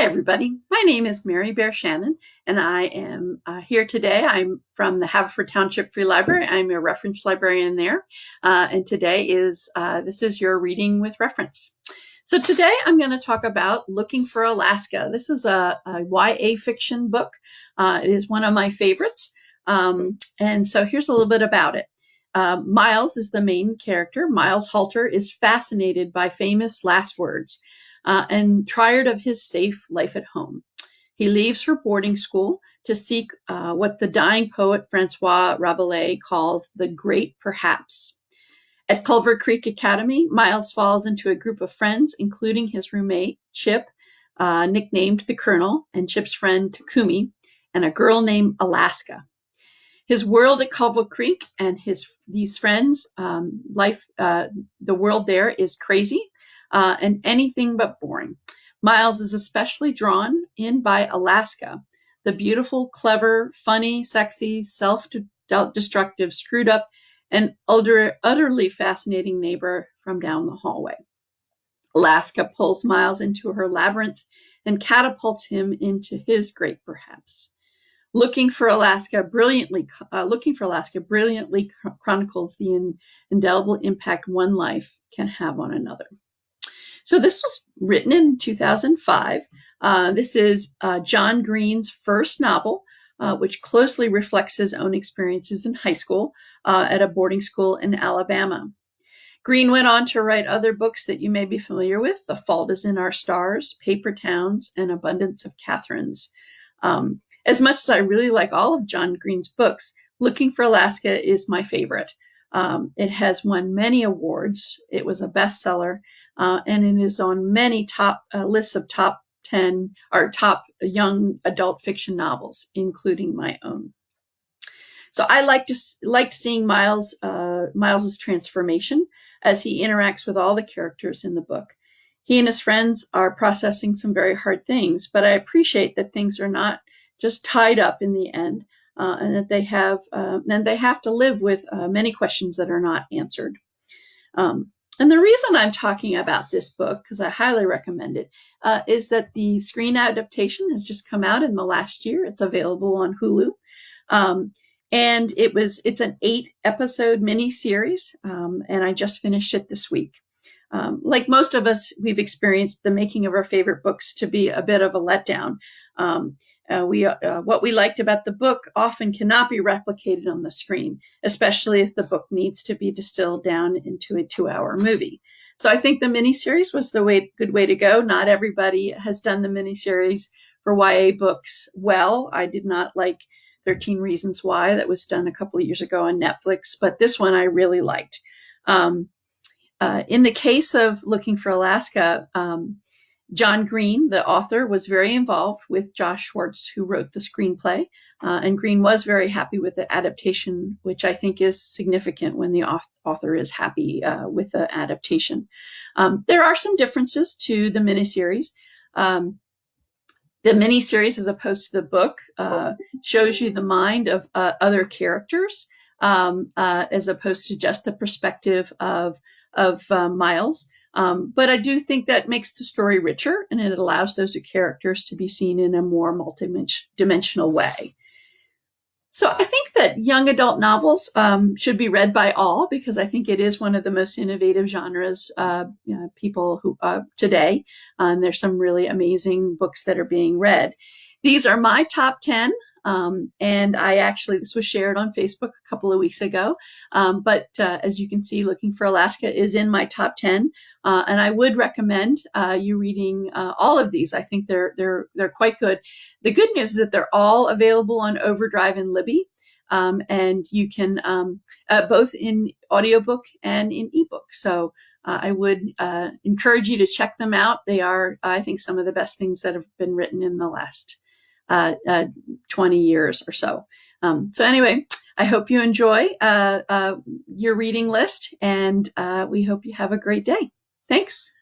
Hi, everybody. My name is Mary Bear Shannon, and I am here today. I'm from the Haverford Township Free Library. I'm a reference librarian there, and today this is your reading with reference. So today I'm going to talk about Looking for Alaska. This is a YA fiction book. It is one of my favorites, and so here's a little bit about it. Miles is the main character. Miles Halter is fascinated by famous last words. And tired of his safe life at home. He leaves for boarding school to seek what the dying poet Francois Rabelais calls the great perhaps. At Culver Creek Academy, Miles falls into a group of friends, including his roommate, Chip, nicknamed the Colonel, and Chip's friend, Takumi, and a girl named Alaska. His world at Culver Creek and these friends' life, the world there is crazy. And anything but boring. Miles is especially drawn in by Alaska, the beautiful, clever, funny, sexy, self-destructive, screwed up, and utterly fascinating neighbor from down the hallway. Alaska pulls Miles into her labyrinth and catapults him into his great perhaps. Looking for Alaska brilliantly chronicles the indelible impact one life can have on another. So this was written in 2005. This is John Green's first novel, which closely reflects his own experiences in high school at a boarding school in Alabama. Green went on to write other books that you may be familiar with: The Fault is in Our Stars, Paper Towns, and Abundance of Catherines. As much as I really like all of John Green's books, Looking for Alaska is my favorite. It has won many awards. It was a bestseller. And it is on many top lists of top 10 or top young adult fiction novels, including my own. So I liked seeing Miles's transformation as he interacts with all the characters in the book. He and his friends are processing some very hard things, but I appreciate that things are not just tied up in the end, and that they have to live with many questions that are not answered. And the reason I'm talking about this book, because I highly recommend it, is that the screen adaptation has just come out in the last year. It's available on Hulu. And it's an 8-episode miniseries, and I just finished it this week. Like most of us, we've experienced the making of our favorite books to be a bit of a letdown. What we liked about the book often cannot be replicated on the screen, especially if the book needs to be distilled down into a 2-hour movie. So I think the miniseries was the good way to go. Not everybody has done the miniseries for YA books well. I did not like 13 Reasons Why, that was done a couple of years ago on Netflix, but this one I really liked. In the case of Looking for Alaska, John Green, the author, was very involved with Josh Schwartz, who wrote the screenplay, and Green was very happy with the adaptation, which I think is significant when the author is happy with the adaptation. There are some differences to the miniseries. The miniseries, as opposed to the book, shows you the mind of other characters, as opposed to just the perspective of Miles. But I do think that makes the story richer, and it allows those characters to be seen in a more multi-dimensional way. So I think that young adult novels should be read by all, because I think it is one of the most innovative genres people who today. And there's some really amazing books that are being read. These are my top 10. And this was shared on Facebook a couple of weeks ago. But as you can see, Looking for Alaska is in my top 10. And I would recommend you reading all of these. I think they're quite good. The good news is that they're all available on Overdrive and Libby. And you can both in audiobook and in ebook. So I would encourage you to check them out. They are, I think, some of the best things that have been written in the last 20 years or so. So anyway, I hope you enjoy your reading list, and we hope you have a great day. Thanks.